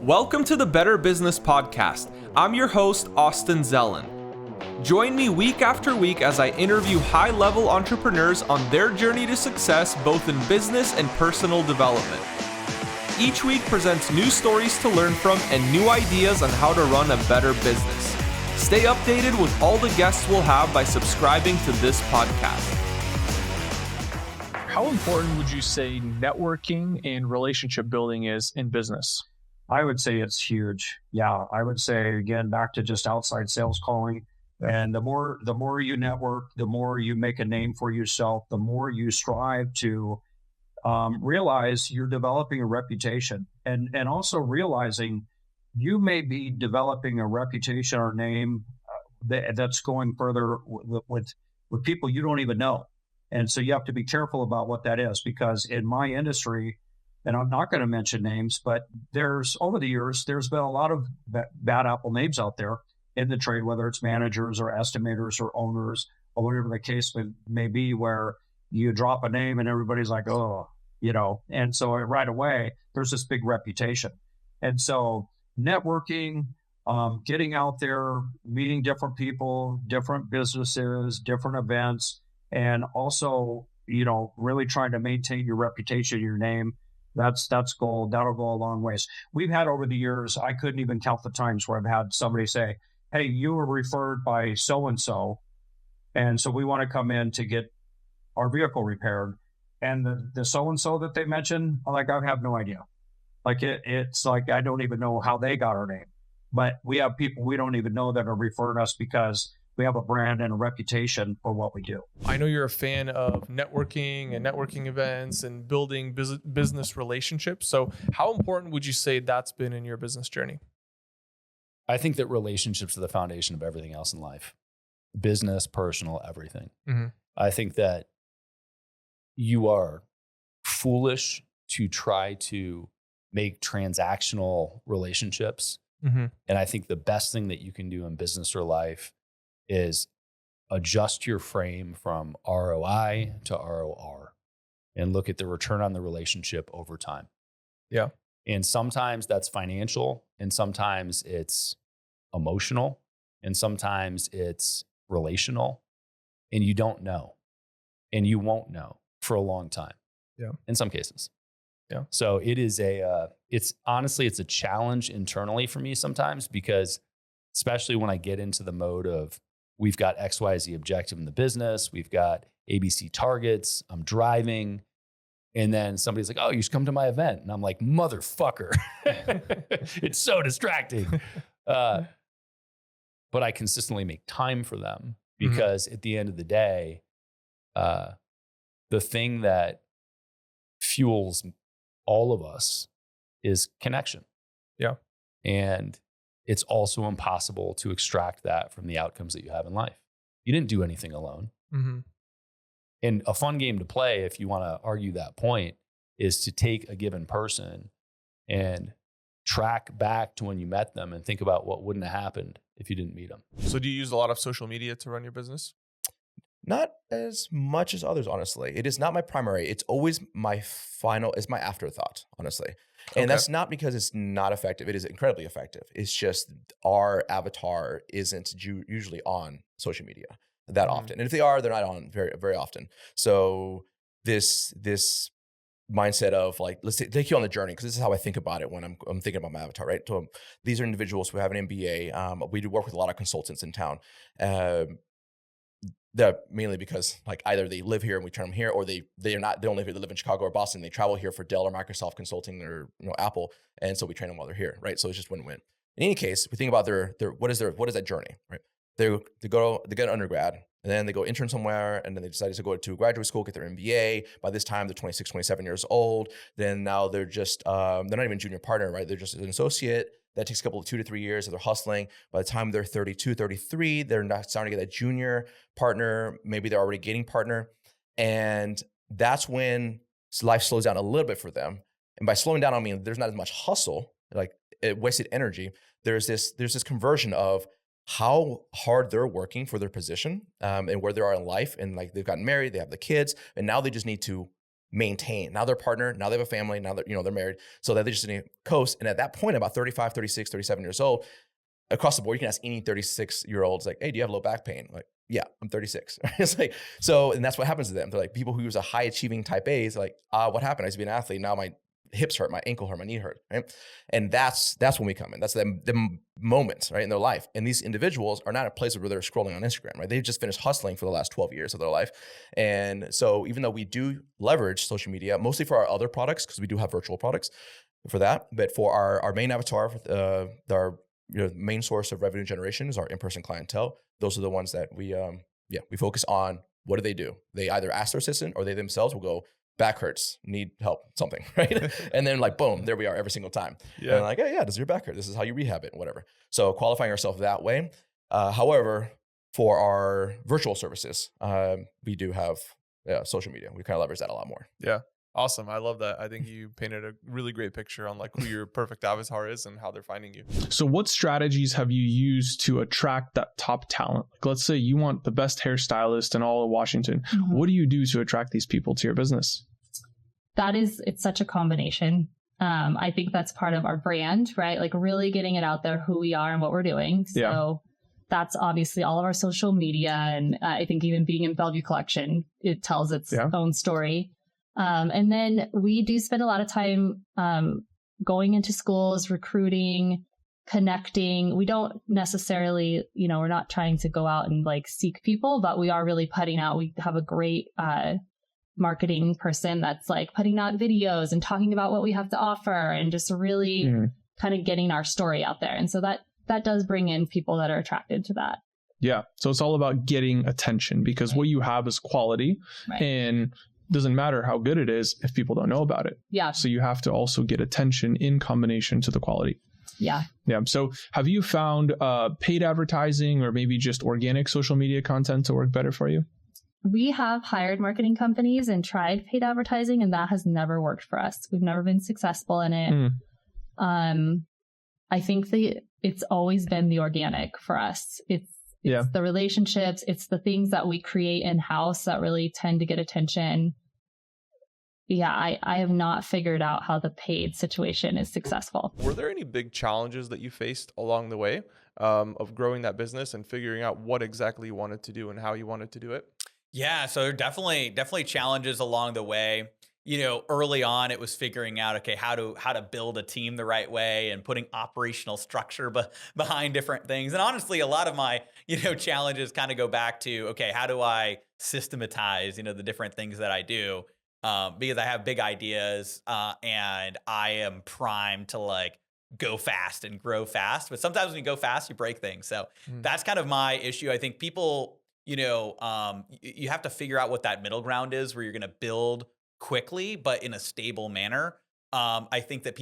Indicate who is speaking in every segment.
Speaker 1: Welcome to the Better Business Podcast. I'm your host, Austin Zelan. Join me week after week as I interview high-level entrepreneurs on their journey to success, both in business and personal development. Each week presents new stories to learn from and new ideas on how to run a better business. Stay updated with all the guests we'll have by subscribing to this podcast.
Speaker 2: How important would you say networking and relationship building is in business?
Speaker 3: I would say it's huge. Yeah, I would say, again, back to just outside sales calling. And the more you network, the more you make a name for yourself, the more you strive to realize you're developing a reputation, and also realizing you may be developing a reputation or name that's going further with people you don't even know. And so you have to be careful about what that is, because in my industry, and I'm not going to mention names, but over the years, there's been a lot of bad apple names out there in the trade, whether it's managers or estimators or owners or whatever the case may be, where you drop a name and everybody's like, oh, and so right away, there's this big reputation. And so networking, getting out there, meeting different people, different businesses, different events, and also, really trying to maintain your reputation, your name. That's gold. That'll go a long ways. We've had over the years, I couldn't even count the times where I've had somebody say, hey, you were referred by so-and-so, and so we want to come in to get our vehicle repaired. And the so-and-so that they mentioned, I have no idea. It's like, I don't even know how they got our name. But we have people we don't even know that are referring us because we have a brand and a reputation for what we do.
Speaker 2: I know you're a fan of networking and networking events and building business relationships. So how important would you say that's been in your business journey?
Speaker 4: I think that relationships are the foundation of everything else in life. Business, personal, everything. Mm-hmm. I think that you are foolish to try to make transactional relationships. Mm-hmm. And I think the best thing that you can do in business or life is adjust your frame from ROI to ROR and look at the return on the relationship over time.
Speaker 2: Yeah.
Speaker 4: And sometimes that's financial, and sometimes it's emotional, and sometimes it's relational, and you don't know, and you won't know for a long time.
Speaker 2: Yeah.
Speaker 4: In some cases.
Speaker 2: Yeah.
Speaker 4: So it is it's a challenge internally for me sometimes, because especially when I get into the mode of, we've got XYZ objective in the business, we've got ABC targets, I'm driving, and then somebody's like, oh, you should come to my event. And I'm like, motherfucker, it's so distracting. But I consistently make time for them, because at the end of the day, the thing that fuels all of us is connection.
Speaker 2: Yeah.
Speaker 4: And it's also impossible to extract that from the outcomes that you have in life. You didn't do anything alone. Mm-hmm. And a fun game to play, if you want to argue that point, is to take a given person and track back to when you met them and think about what wouldn't have happened if you didn't meet them.
Speaker 2: So do you use a lot of social media to run your business?
Speaker 5: Not as much as others, honestly. It is not my primary. It's always it's my afterthought, honestly. And that's not because it's not effective. It is incredibly effective. It's just our avatar isn't usually on social media that often. And if they are, they're not on very, very often. So this mindset of let's take you on the journey, because this is how I think about it when I'm thinking about my avatar, right? So these are individuals who have an MBA. We do work with a lot of consultants in town. That mainly because either they live here and we turn them here, or they don't live here, they live in Chicago or Boston, they travel here for Dell or Microsoft Consulting or Apple, and so we train them while they're here, right? So it's just win-win. In any case, we think about their what is that journey, right? They get undergrad, and then they go intern somewhere, and then they decide to go to graduate school, get their MBA. By this time, they're 26, 27 years old. Then now they're just they're not even junior partner, right? They're just an associate. That takes 2 to 3 years, they're hustling. By the time they're 32, 33, they're not starting to get that junior partner. Maybe they're already getting partner. And that's when life slows down a little bit for them. And by slowing down, I mean, there's not as much hustle, wasted energy. There's this conversion of how hard they're working for their position and where they are in life. And they've gotten married, they have the kids, and now they just need to maintain. Now they're partner, now they have a family, now they're married. So that they just need to coast. And at that point, about 35, 36, 37 years old, across the board, you can ask any 36-year-olds like, hey, do you have low back pain? Like, yeah, I'm 36. It's like, so, and that's what happens to them. They're like, people who use a high achieving type A's like, what happened? I used to be an athlete. Now my hips hurt, my ankle hurt, my knee hurt, right? And that's when we come in. That's the moments, right, in their life. And these individuals are not at a place where they're scrolling on Instagram, right? They've just finished hustling for the last 12 years of their life. And so even though we do leverage social media, mostly for our other products, because we do have virtual products for that, but for our main avatar, our main source of revenue generation is our in-person clientele. Those are the ones that we focus on. What do? They either ask their assistant or they themselves will go, back hurts, need help, something, right? And then like, boom, there we are every single time. Yeah. And like, yeah, does your back hurt? This is how you rehab it, whatever. So qualifying ourselves that way. However, for our virtual services, we do have social media. We kind of leverage that a lot more.
Speaker 2: Yeah. Awesome. I love that. I think you painted a really great picture on like who your perfect avatar is and how they're finding you. So what strategies have you used to attract that top talent? Like, let's say you want the best hairstylist in all of Washington. Mm-hmm. What do you do to attract these people to your business?
Speaker 6: It's such a combination. I think that's part of our brand, right? Like really getting it out there, who we are and what we're doing. So that's obviously all of our social media. And I think even being in Bellevue Collection, it tells its own story. And then we do spend a lot of time going into schools, recruiting, connecting. We don't necessarily, we're not trying to go out and like seek people, but we are really putting out. We have a great marketing person that's like putting out videos and talking about what we have to offer and just really kind of getting our story out there. And so that does bring in people that are attracted to that.
Speaker 2: Yeah. So it's all about getting attention because what you have is quality and doesn't matter how good it is if people don't know about it. Yeah. So you have to also get attention in combination to the quality.
Speaker 6: Yeah.
Speaker 2: Yeah. So have you found paid advertising or maybe just organic social media content to work better for you?
Speaker 6: We have hired marketing companies and tried paid advertising, and that has never worked for us. We've never been successful in it. I think it's always been the organic for us. It's the relationships, it's the things that we create in-house that really tend to get attention. Yeah, I have not figured out how the paid situation is successful.
Speaker 2: Were there any big challenges that you faced along the way of growing that business and figuring out what exactly you wanted to do and how you wanted to do it?
Speaker 7: Yeah, so definitely challenges along the way. Early on, it was figuring out, okay, how to build a team the right way and putting operational structure behind different things. And honestly, a lot of my, challenges kind of go back to, okay, how do I systematize, the different things that I do? Because I have big ideas and I am primed to like go fast and grow fast. But sometimes when you go fast, you break things. So that's kind of my issue. I think people, you have to figure out what that middle ground is where you're going to build quickly, but in a stable manner. I think that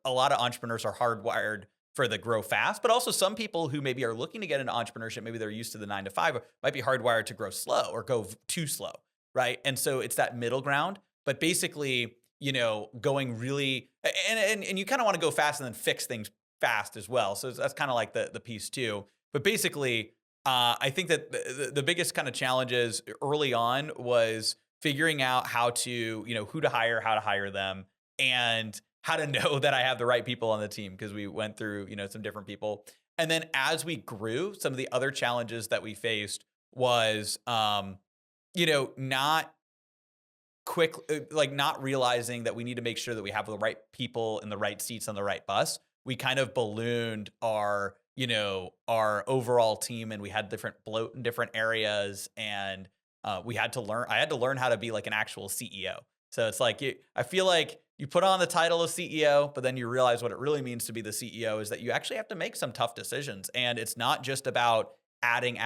Speaker 7: a lot of entrepreneurs are hardwired for the grow fast, but also some people who maybe are looking to get into entrepreneurship, maybe they're used to the 9 to 5, might be hardwired to grow slow or go too slow, right? And so it's that middle ground, but basically, going really, and you kind of want to go fast and then fix things fast as well. So that's kind of like the piece too. But basically, I think that the biggest kind of challenges early on was figuring out how to, who to hire, how to hire them, and how to know that I have the right people on the team because we went through, some different people. And then as we grew, some of the other challenges that we faced was, not realizing that we need to make sure that we have the right people in the right seats on the right bus. We kind of ballooned our overall team, and we had different bloat in different areas, and I had to learn how to be like an actual CEO. So it's like, I feel like you put on the title of CEO, but then you realize what it really means to be the CEO is that you actually have to make some tough decisions. And it's not just about adding.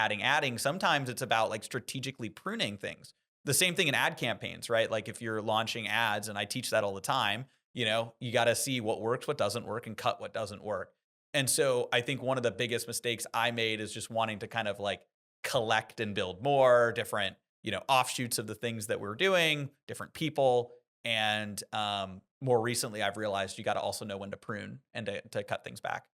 Speaker 7: Sometimes it's about like strategically pruning things. The same thing in ad campaigns, right? Like if you're launching ads, and I teach that all the time, you got to see what works, what doesn't work, and cut what doesn't work. And so I think one of the biggest mistakes I made is just wanting to kind of like collect and build more different, offshoots of the things that we're doing, different people. And more recently, I've realized you got to also know when to prune and to cut things back.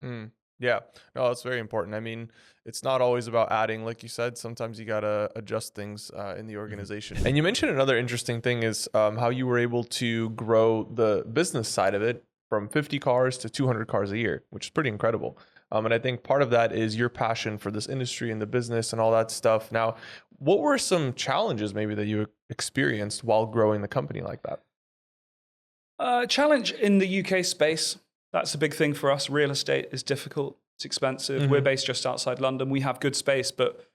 Speaker 2: Yeah, no, that's very important. I mean, it's not always about adding, like you said. Sometimes you gotta adjust things in the organization. And you mentioned another interesting thing is how you were able to grow the business side of it from 50 cars to 200 cars a year, which is pretty incredible. And I think part of that is your passion for this industry and the business and all that stuff. Now, what were some challenges maybe that you experienced while growing the company like that?
Speaker 8: Challenge in the UK space. That's a big thing for us. Real estate is difficult. It's expensive. We're based just outside London. We have good space, but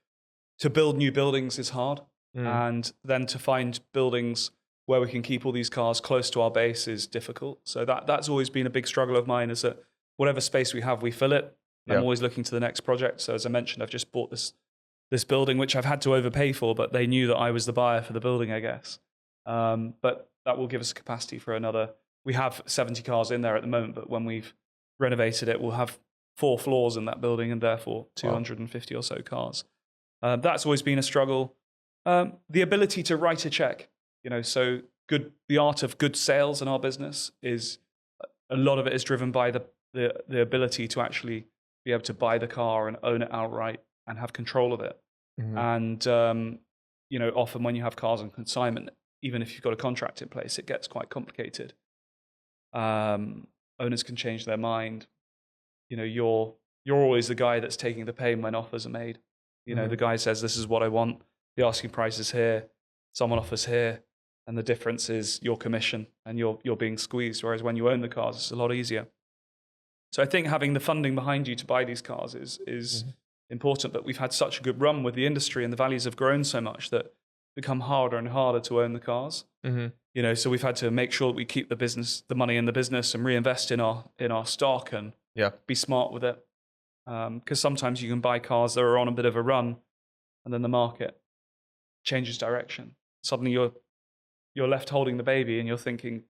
Speaker 8: to build new buildings is hard. And then to find buildings where we can keep all these cars close to our base is difficult. So that's always been a big struggle of mine, is that whatever space we have, we fill it. I'm always looking to the next project. So as I mentioned, I've just bought this building, which I've had to overpay for, but they knew that I was the buyer for the building, I guess. But that will give us capacity for another. We have 70 cars in there at the moment, but when we've renovated it, we'll have 4 floors in that building and therefore 250 or so cars. That's always been a struggle. The ability to write a check, so the art of good sales in our business is, a lot of it is driven by the ability to actually be able to buy the car and own it outright and have control of it. And, often when you have cars on consignment, even if you've got a contract in place, it gets quite complicated. Owners can change their mind. You're always the guy that's taking the pain when offers are made. The guy says, this is what I want. The asking price is here. Someone offers here. And the difference is your commission, and you're being squeezed. Whereas when you own the cars, it's a lot easier. So I think having the funding behind you to buy these cars is important. But we've had such a good run with the industry, and the values have grown so much that it's become harder and harder to own the cars. So we've had to make sure that we keep the money in the business and reinvest in our stock and be smart with it. Because sometimes you can buy cars that are on a bit of a run, and then the market changes direction. Suddenly you're left holding the baby, and you're thinking,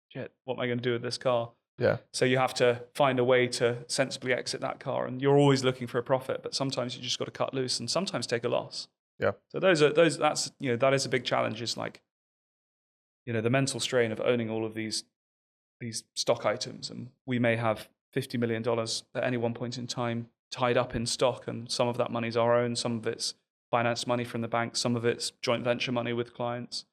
Speaker 8: shit, what am I going to do with this car?
Speaker 2: Yeah.
Speaker 8: So you have to find a way to sensibly exit that car, and you're always looking for a profit, but sometimes you just got to cut loose and sometimes take a loss. Yeah. So that is a big challenge. Is like, the mental strain of owning all of these stock items, and we may have $50 million at any one point in time tied up in stock, and some of that money is our own, some of it's finance money from the bank, some of it's joint venture money with clients.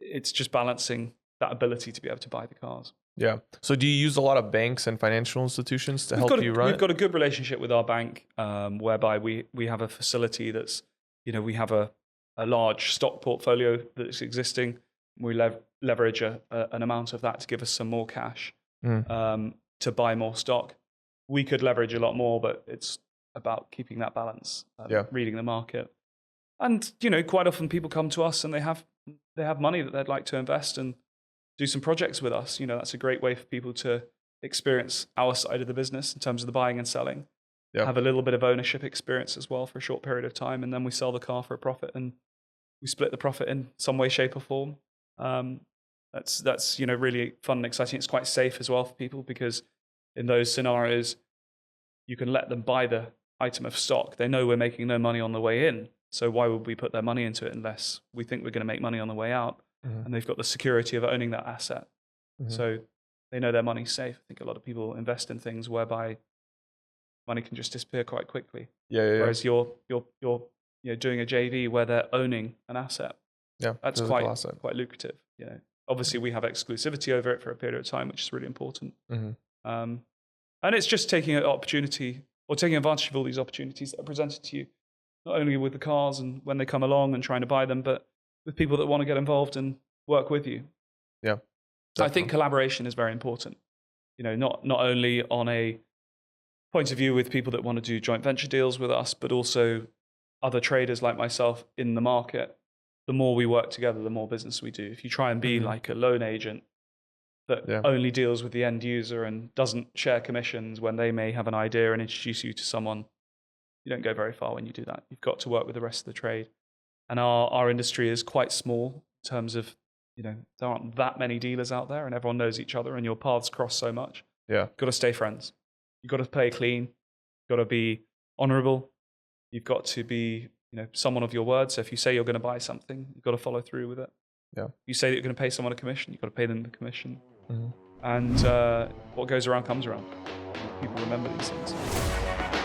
Speaker 8: It's just balancing that ability to be able to buy the cars.
Speaker 2: Yeah. So do you use a lot of banks and financial institutions to help you run it?
Speaker 8: We've got a good relationship with our bank, whereby we have a facility that's, we have a large stock portfolio that's existing. We leverage an amount of that to give us some more cash to buy more stock. We could leverage a lot more, but it's about keeping that balance, reading the market. And, quite often people come to us and they have money that they'd like to invest and do some projects with us. That's a great way for people to experience our side of the business in terms of the buying and selling. Have a little bit of ownership experience as well for a short period of time, and then we sell the car for a profit and we split the profit in some way, shape or form. That's really fun and exciting. It's quite safe as well for people, because in those scenarios you can let them buy the item of stock. They know we're making no money on the way in, so why would we put their money into it unless we think we're going to make money on the way out? And they've got the security of owning that asset. So they know their money's safe. I think a lot of people invest in things whereby money can just disappear quite quickly. Whereas you're doing a JV where they're owning an asset. That's quite lucrative. Obviously we have exclusivity over it for a period of time, which is really important. And it's just taking an opportunity, or taking advantage of all these opportunities that are presented to you, not only with the cars and when they come along and trying to buy them, but with people that want to get involved and work with you.
Speaker 2: Yeah.
Speaker 8: I think collaboration is very important. Not only on a point of view with people that want to do joint venture deals with us, but also other traders like myself in the market. The more we work together, the more business we do. If you try and be like a loan agent that only deals with the end user and doesn't share commissions when they may have an idea and introduce you to someone, you don't go very far when you do that. You've got to work with the rest of the trade. And our industry is quite small in terms of, there aren't that many dealers out there, and everyone knows each other, and your paths cross so much. You've got to stay friends. You've got to play clean. You've got to be honorable. You've got to be, someone of your word. So if you say you're going to buy something, you've got to follow through with it. If you say that you're going to pay someone a commission, you've got to pay them the commission. And what goes around comes around. people remember these things.